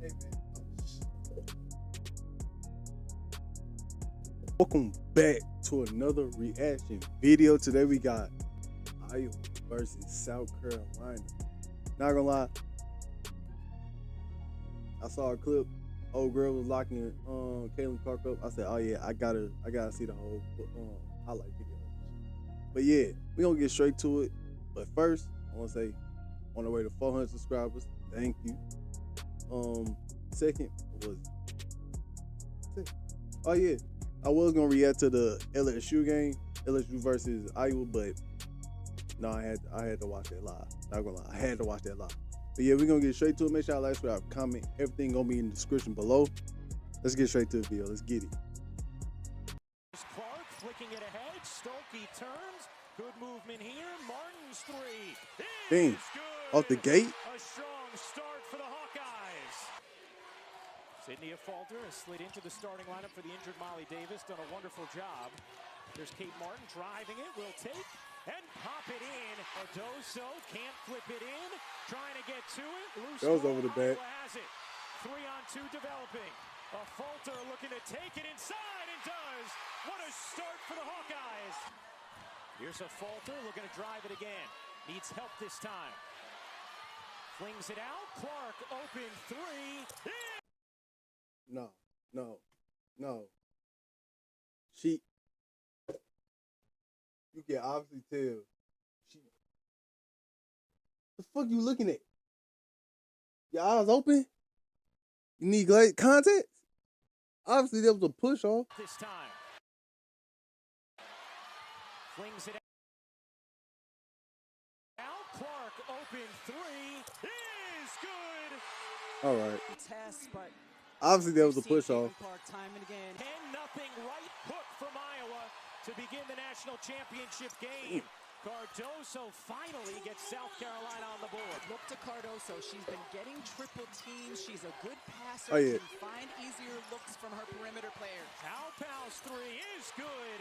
Hey, man. Welcome back to another reaction video. Today we got Iowa versus South Carolina. Not gonna lie, I saw a clip. Old girl was locking Caitlin Clark up. I said, "Oh yeah, I gotta see the whole highlight video." But yeah, we gonna get straight to it. But first, I wanna say, on the way to 400 subscribers, thank you. Second was, oh yeah, I was gonna react to the LSU game, LSU versus Iowa, but no, I had to watch that live. Not gonna lie, I had to watch that live. But yeah, we're gonna get straight to it. Make sure y'all like, subscribe, comment. Everything gonna be in the description below. Let's get straight to the video. Let's get it. Clark flicking it ahead. Stokey turns. Good movement here. Martin's three. Dang, off the gate. A strong start for the Hawkeyes. Sydney Falter has slid into the starting lineup for the injured Molly Davis. Done a wonderful job. There's Kate Martin driving it. Will take and pop it in. Cardoso can't flip it in. Trying to get to it. Loose Goes over the back. Has it. 3-on-2 developing. A Falter looking to take it inside and does. What a start for the Hawkeyes. Here's a Falter looking to drive it again. Needs help this time. Flings it out. Clark open three. No. You can obviously tell. The fuck you looking at? Your eyes open? You need context? Obviously, there was a push off. This time. Flings it out. Clark open three. Is good. All right. Test, but obviously, there was a push off. 10-0 right hook from Iowa to begin the national championship game. Cardoso finally gets South Carolina on the board. look to Cardoso. She's been getting triple teams. She's a good passer. Oh, yeah. Can find easier looks from her perimeter players. Pow's three is good.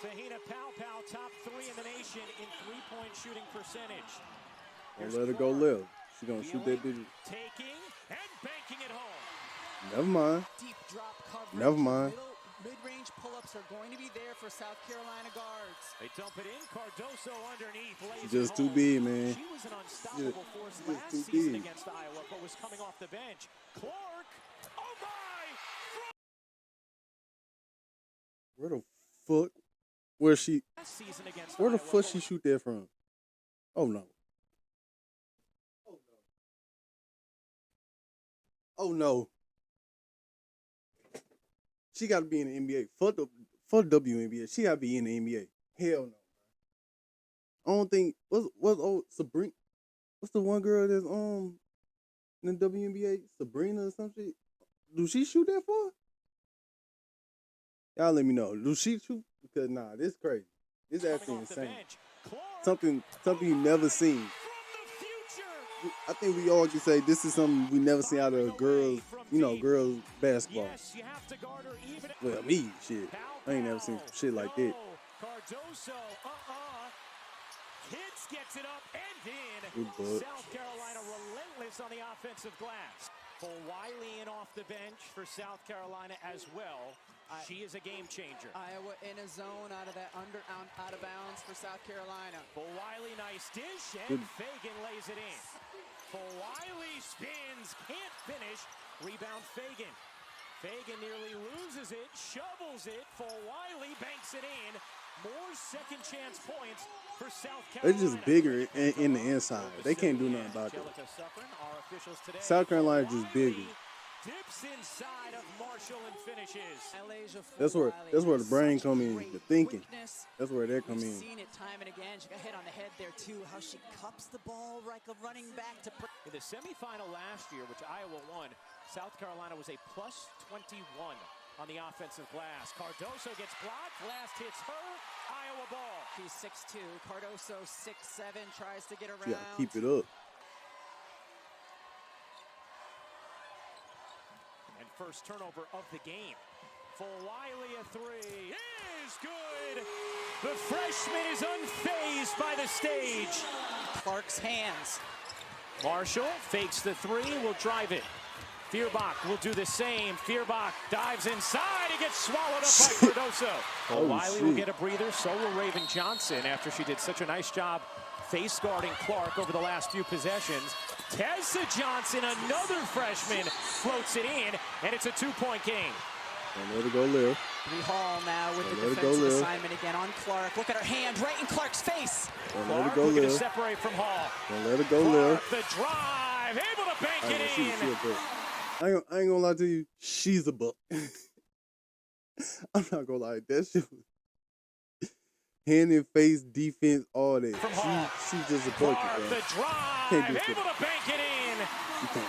Te-Hina Paopao, top 3 in the nation in three-point shooting percentage. Don't let her go live. She's gonna shoot that bitch. Taking and banking it home. Never mind. Deep drop coverage. Never mind. Mid-range pull-ups are going to be there for South Carolina guards. They dump it in. Cardoso underneath. Lays Just it too home. big, man. She was an unstoppable force Just last too season big. against Iowa, but was coming off the bench. Clark. Oh my! Where the fuck? Where she? Last season against Where the Iowa, fuck but she shoot that from? Oh no. Oh no. She got to be in the NBA. Fuck the WNBA. She got to be in the NBA. Hell no. I don't think what's old Sabrina. What's the one girl that's in the WNBA? Sabrina or some shit. Do she shoot that far? Y'all let me know. Do she shoot? Because nah, this crazy. This coming actually off the insane. bench. Clark Something you never seen. from the future. I think we all can say this is something we never seen out of girls, girls basketball. Yes, you have to guard her even. Well, me, shit. I ain't never seen some shit like that. Cardoso, Hits gets it up and in. Good butt. South Carolina relentless on the offensive glass. Full Wiley in off the bench for South Carolina as well. She is a game changer. Iowa in a zone out of out of bounds for South Carolina. Full Wiley, nice dish, and Good. Fagan lays it in. Full Wiley spins, can't finish. Rebound Fagan. Fagan nearly loses it, shovels it. Full Wiley banks it in. More second chance points for South They're Carolina. just bigger in the inside. They can't do nothing about that. South Carolina just bigger. Dips inside of Marshall and finishes. That's where the brain come in, the thinking. Quickness. That's where that come We've in. seen it time and again. She got hit on the head there too. How she cups the ball like a running back to. In the semifinal last year, which Iowa won, South Carolina was a plus 21 on the offensive glass. Cardoso gets blocked. Last hits her. Iowa ball. She's 6'2". Cardoso 6'7". Tries to get around. You gotta keep it up. And first turnover of the game. For Wiley, a three is good. The freshman is unfazed by the stage. Clark's hands. Marshall fakes the three, will drive it. Feuerbach will do the same. Feuerbach dives inside. He gets swallowed up by Cardoso. Oh, Wiley shit. will get a breather. So will Raven Johnson after she did such a nice job face guarding Clark over the last few possessions. Tessa Johnson, another freshman, floats it in, and it's a 2-point game. Don't let it go, Lil. Bree Hall now with Don't the let it go, defensive Lil. assignment again on Clark. Look at her hand right in Clark's face. Don't let it Clark go, looking to Lil. separate from Hall. Don't let it go, Lil. Clark, the drive, able to bank it She in. a buck. I ain't gonna lie to you. She's a buck. I'm not gonna lie. That shit was hand and face defense, all that. From Hall. She's just a Clark, bucket, the man. drive, Can't do able that. to bank it in. You can't.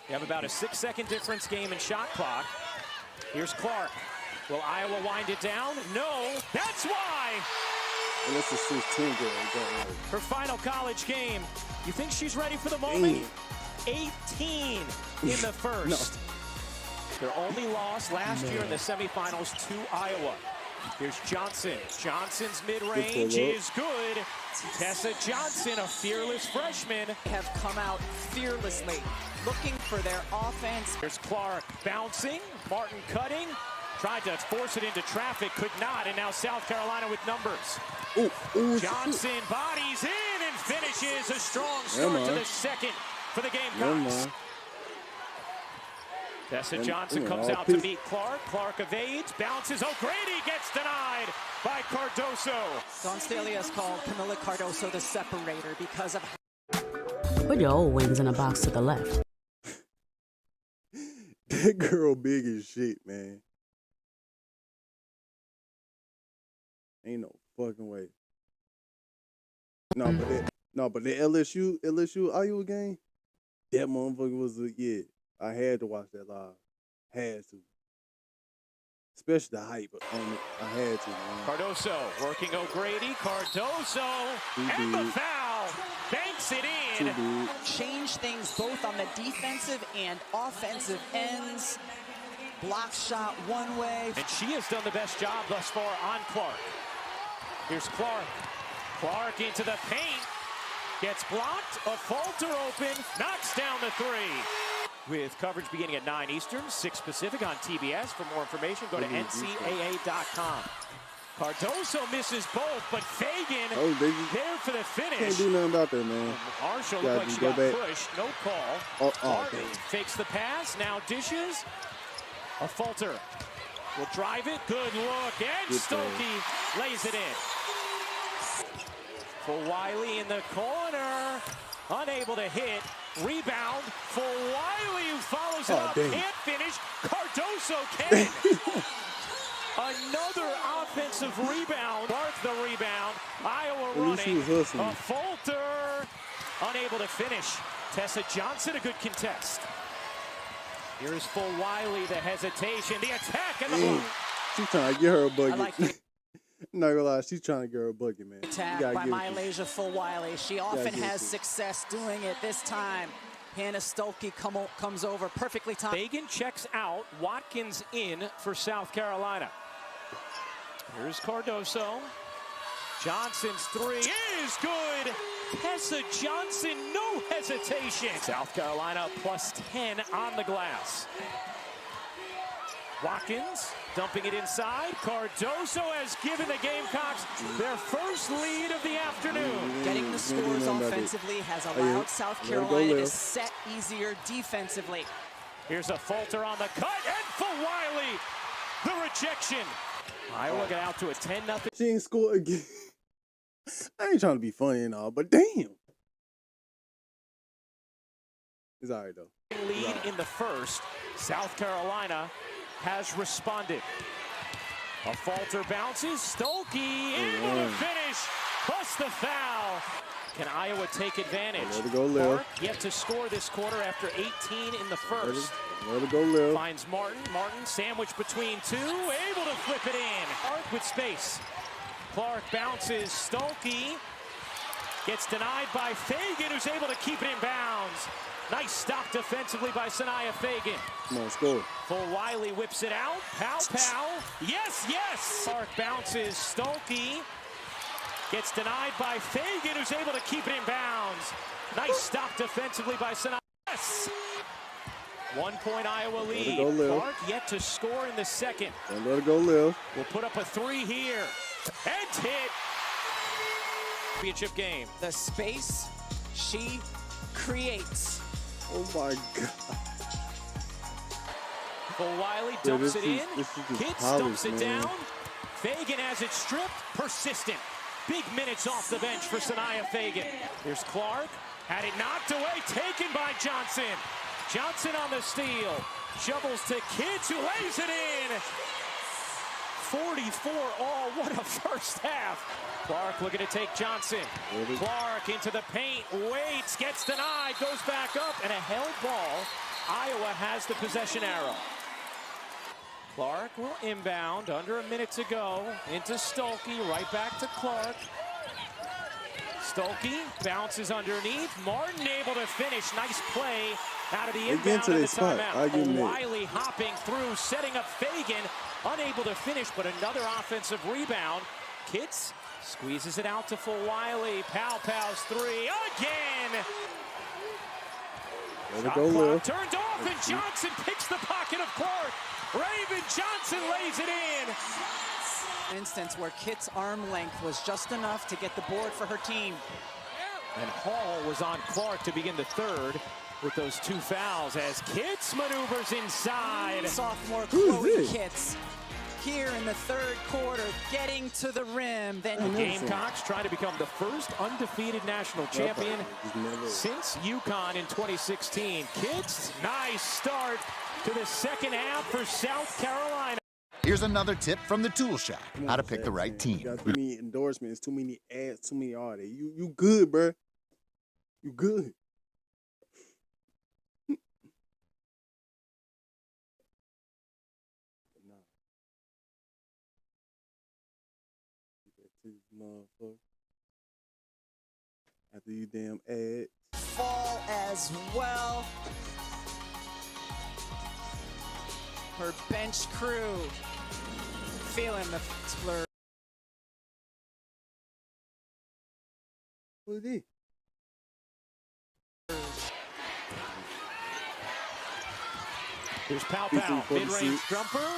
You have about a 6-second difference game in shot clock. Here's Clark. Will Iowa wind it down? No. That's why. Unless it's 16 girl. Her final college game. You think she's ready for the moment? 18 in the first. Their only loss last year in the semifinals to Iowa. Here's Johnson. Johnson's mid-range Good is good. Tessa Johnson, a fearless freshman. Have come out fearlessly, looking for their offense. Here's Clark bouncing. Martin cutting. Tried to force it into traffic, could not, and now South Carolina with numbers. Ooh, Johnson bodies in and finishes a strong Never start to mind. the second for the Never Gamecocks. mind. Tessa And- Johnson ooh, comes all out to piece- meet Clark. Clark evades, bounces. O'Grady gets denied by Cardoso. Don Stelios called Camila Cardoso the separator because of Put your old wings in a box to the left. That girl big as shit, man. Ain't no fucking way. But the LSU Iowa game, that motherfucker was I had to watch that live. Had to. Especially the hype on it. I had to, man. Cardoso working O'Grady. Cardoso and the big. foul. Banks it Too in. big. change things both on the defensive and offensive ends. Block shot one way. And she has done the best job thus far on Clark. Here's Clark. Clark into the paint. Gets blocked. A falter open. Knocks down the three. With coverage beginning at 9 Eastern, 6 Pacific on TBS. For more information, go to ncaa.com. Cardoso misses both, but Fagan Oh, they there for the can't finish. do nothing about that, man. Marshall Gotta looked like she go got back. pushed. No call. Oh, Martin damn. fakes the pass. Now dishes. A falter. Will drive it. Good look. And Good Stokey lays it in. For Wiley in the corner. Unable to hit. Rebound for Wiley, who follows it Oh, up. damn. Can't finish. Cardoso can. Another offensive rebound. Barth the rebound. Iowa At least he running. was hustling. A falter. Unable to finish. Tessa Johnson, a good contest. Here's for Wiley, the hesitation, the attack, and the Damn. block. She's trying to get her a bucket. I like the Not gonna lie, she's trying to get her a bucket, man. You attack gotta by give it to her. Mylasia Fulwiley. She often give it has to her. success doing it. This time, Hannah Stolke comes over perfectly timed. Fagan checks out, Watkins in for South Carolina. Here's Cardoso. Johnson's three is good. Tessa Johnson, no hesitation. South Carolina plus 10 on the glass. Watkins dumping it inside. Cardoso has given the Gamecocks their first lead of the afternoon. Getting the scores offensively has allowed South Let it go, Carolina to Lil. set easier defensively. Here's a falter on the cut, and for Wiley, the rejection. Iowa got out to a 10-0. She ain't scored again. I ain't trying to be funny and all, but damn. It's all right, though. lead in the first. South Carolina has responded. A falter bounces. Stolke able to finish, plus the foul. Can Iowa take advantage? Let it go, Lil. Clark yet to score this quarter after 18 in the first. Let it go, Lil. Finds Martin. Martin sandwiched between two, able to flip it in. Clark with space. Clark bounces. Stolke gets denied by Fagan, who's able to keep it in bounds. Nice stop defensively by Sanaya Fagan. Come on, score. Full Wiley whips it out. Pow, pow. Yes, yes. Clark bounces. Stolke gets denied by Fagan, who's able to keep it in bounds. Nice stop defensively by Sanaya. Yes. 1 point Iowa lead. go, Lil. Clark yet to score in the second. Don't let it go, Lil. Will put up a 3 here. And hit. Championship game. The space she creates. Oh my God. Wiley Yeah, dumps this it is- in. this is just Kid polished, stumps it man. down. Fagan has it stripped. Persistent. Big minutes off the bench for Sanaya Fagan. Here's Clark. Had it knocked away. Taken by Johnson. Johnson on the steal. Shovels to Kids, who lays it in. 44 all. What a first half. Clark looking to take Johnson. Clark into the paint. Waits. Gets denied. Goes back up. And a held ball. Iowa has the possession arrow. Clark will inbound. Under a minute to go. Into Stolke. Right back to Clark. Stolke bounces underneath. Martin able to finish. Nice play out of the They get inbound to and their the spot. I give them timeout. that. Wiley hopping through, setting up Fagan. Unable to finish, but another offensive rebound. Kitts squeezes it out to Wiley. Powell's 3 again. Let it Shot go, Lil. clock turned off, and Johnson picks the pocket of Clark. Raven Johnson lays it in. Instance where Kit's arm length was just enough to get the board for her team. And Hall was on Clark to begin the third with those 2 fouls as Kitts maneuvers inside. Sophomore Who is Chloe this? Kitts here in the third quarter, getting to the rim. Then Gamecocks trying to become the first undefeated national champion Just never- since UConn in 2016. Kitts, nice start to the second half for South Carolina. Here's another tip from the Tool Shop. Come How on, to pick the Zach, right man. team. You got too many endorsements, too many ads, too many all that. You good, bro. You good. Nah. Keep that to this motherfucker. After you damn ad. fall as well. Her bench crew feeling the splurge. Who is he? Here's Pow, Decent mid-range 46. jumper,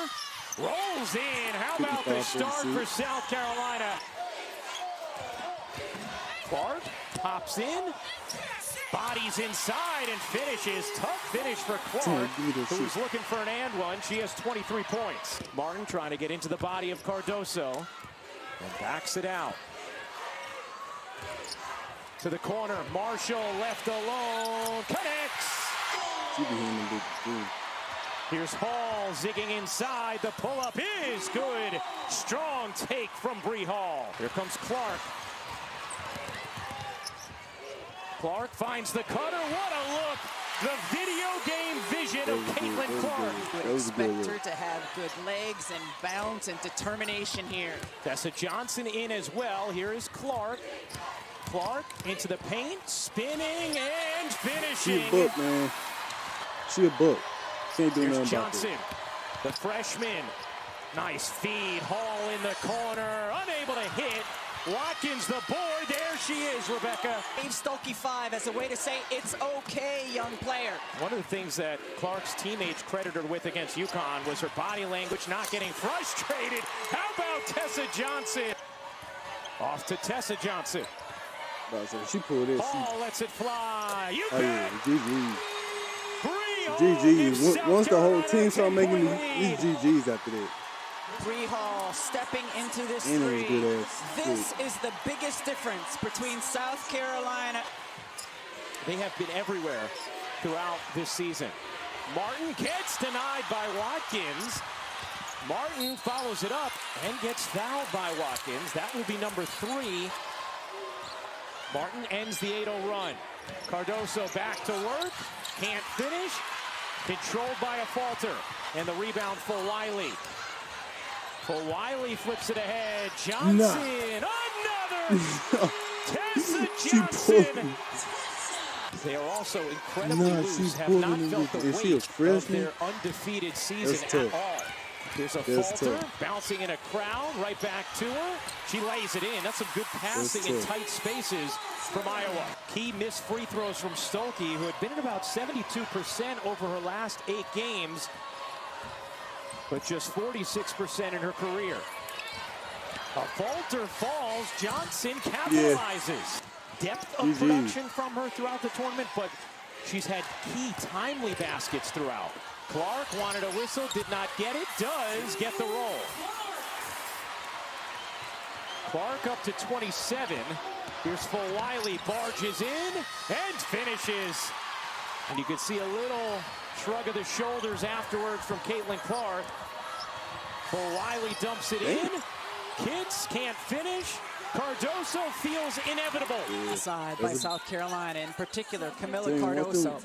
rolls in. How about the 55, start for 46. South Carolina? Clark pops in, bodies inside and finishes. Tough finish for Clark, Give me this who's shit. looking for an and one. She has 23 points. Martin trying to get into the body of Cardoso and backs it out. To the corner, Marshall left alone, connects. She be handling big dude. Here's Hall zigging inside. The pull-up is good. Strong take from Bree Hall. Here comes Clark. Clark finds the cutter. What a look. The video game vision of Caitlin Clark. Would That was a good expect her look. to have good legs and bounce and determination here. Tessa Johnson in as well. Here is Clark. Clark into the paint, spinning and She finishing. a book, man. She a book. She ain't doing Here's nothing about Johnson, that. the freshman. Nice feed. Hall in the corner, unable to hit. Watkins the board. There she is, Rebecca. Dave Stolke 5 as a way to say it's okay, young player. One of the things that Clark's teammates credited her with against UConn was her body language, not getting frustrated. How about Tessa Johnson? Off to Tessa Johnson. But I said, she pulled it. Hall lets it fly. You Oh yeah, bet. GG. Bree Hall GG. gives South Once the whole Carolina team a started making 10-point these lead. GGs after that. Bree Hall stepping into this And it was three. good ass. This is the biggest difference between South Carolina. They have been everywhere throughout this season. Martin gets denied by Watkins. Martin follows it up and gets fouled by Watkins. That will be number 3. Martin ends the 8-0 run. Cardoso back to work. Can't finish. Controlled by a falter. And the rebound for Wiley. Wiley flips it ahead. Johnson. Another. Tessa She Johnson. pulled. They are also incredibly Nah, loose, she's have not pulling felt it. the Is she a weight of freshman? their undefeated season That's at tough. all. There's a That's falter, tough. bouncing in a crowd, right back to her. She lays it in. That's some good passing in tough. tight spaces from Iowa. Key missed free throws from Stolke, who had been at about 72% over her last 8 games, but just 46% in her career. A falter falls. Johnson capitalizes. Depth of GG. production from her throughout the tournament, but she's had key timely baskets throughout. Clark wanted a whistle, did not get it, does get the roll. Clark up to 27. Here's Fulwiley, barges in and finishes. And you can see a little shrug of the shoulders afterwards from Caitlin Clark. Fulwiley dumps it in. Kids can't finish. Cardoso feels inevitable. Side by South Carolina, in particular, Camila Dang, what Cardoso.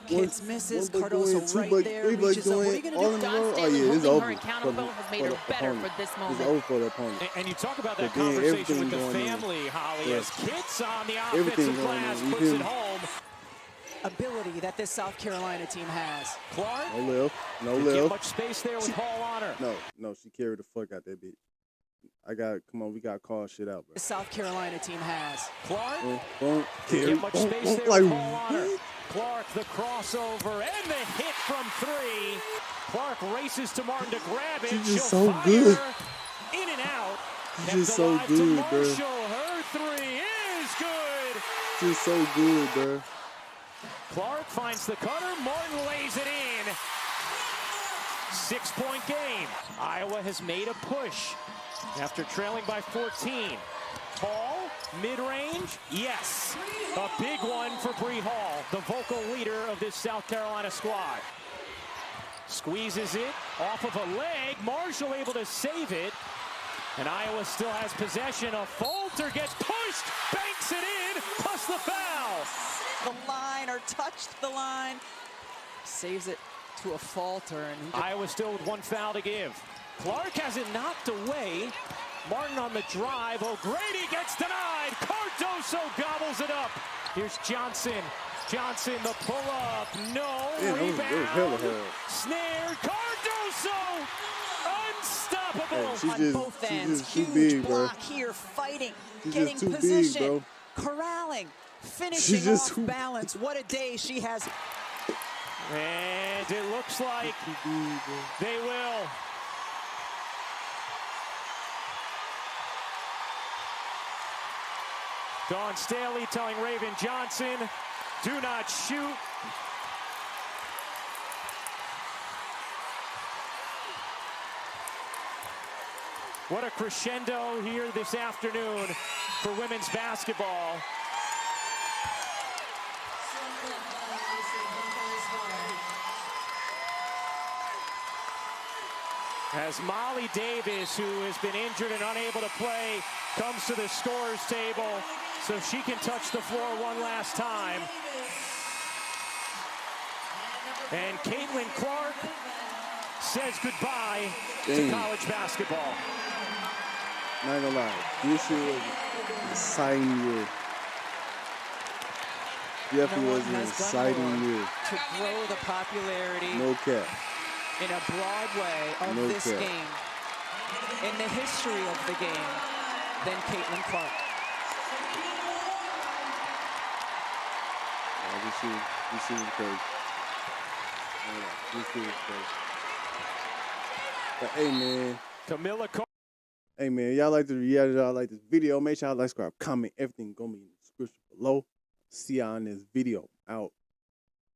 Kids misses, one buck going, Cardoso two right buck, there, three bucks reaches up. What are you going, going all to in do? a Dawn row? Oh Staley yeah, it's holding over. her accountable has made her better for this It's moment. over for the opponent. And you talk about that But then conversation with everything the going in. family, Holly, Yeah. as Kits on the Everything offensive going glass in. You puts feel it me? home. ability that this South Carolina team has. Clark No left, no didn't get left. much space there with Hall on her. No, she carried the fuck out that bitch. Come on, we got to call shit out, bro. The South Carolina team has. Clark Boom, boom, didn't carry, get much boom, space boom, there like, with Hall on her. what? Clark, the crossover, and the hit from 3. Clark races to Martin to grab it. She's She'll just so fire good. in and out. She's Kept just so alive to good, bro. Marshall. Her 3 is good. Just so good, bro. Clark finds the cutter. Martin lays it in. 6-point game. Iowa has made a push after trailing by 14. Hall, mid-range, yes. A big one for Bree Hall, the vocal leader of this South Carolina squad. Squeezes it off of a leg. Marshall able to save it. And Iowa still has possession. A falter gets pushed, banks it in, plus the foul. The line or touched the line. Saves it to a falter. And Iowa still with 1 foul to give. Clark has it knocked away. Martin on the drive. O'Grady gets denied. Cardoso gobbles it up. Here's Johnson. Johnson, the pull-up. No. Yeah, that was hella Rebound. hard. Snared. Cardoso. Unstoppable. Hey, on both ends. just too Huge big, bro. block here, fighting, She's getting just too big, position, bro. corralling, finishing just off too- balance. What a day she has. And it looks like they will. Dawn Staley telling Raven Johnson, do not shoot. What a crescendo here this afternoon for women's basketball. As Molly Davis, who has been injured and unable to play, comes to the scorer's table so she can touch the floor one last time. And Caitlin Clark says goodbye to college basketball. Not gonna lie, this year was an exciting year. Definitely No was one an has done exciting more year. to grow the popularity No cap. in a broad way of No this cap. game, in the history of the game, than Caitlin Clark. This year was crazy. This year was crazy. But hey, man. Camila Clark. Hey, man. Y'all like this video? Make sure y'all like, subscribe, comment. Everything gonna be in the description below. See y'all in this video. Out.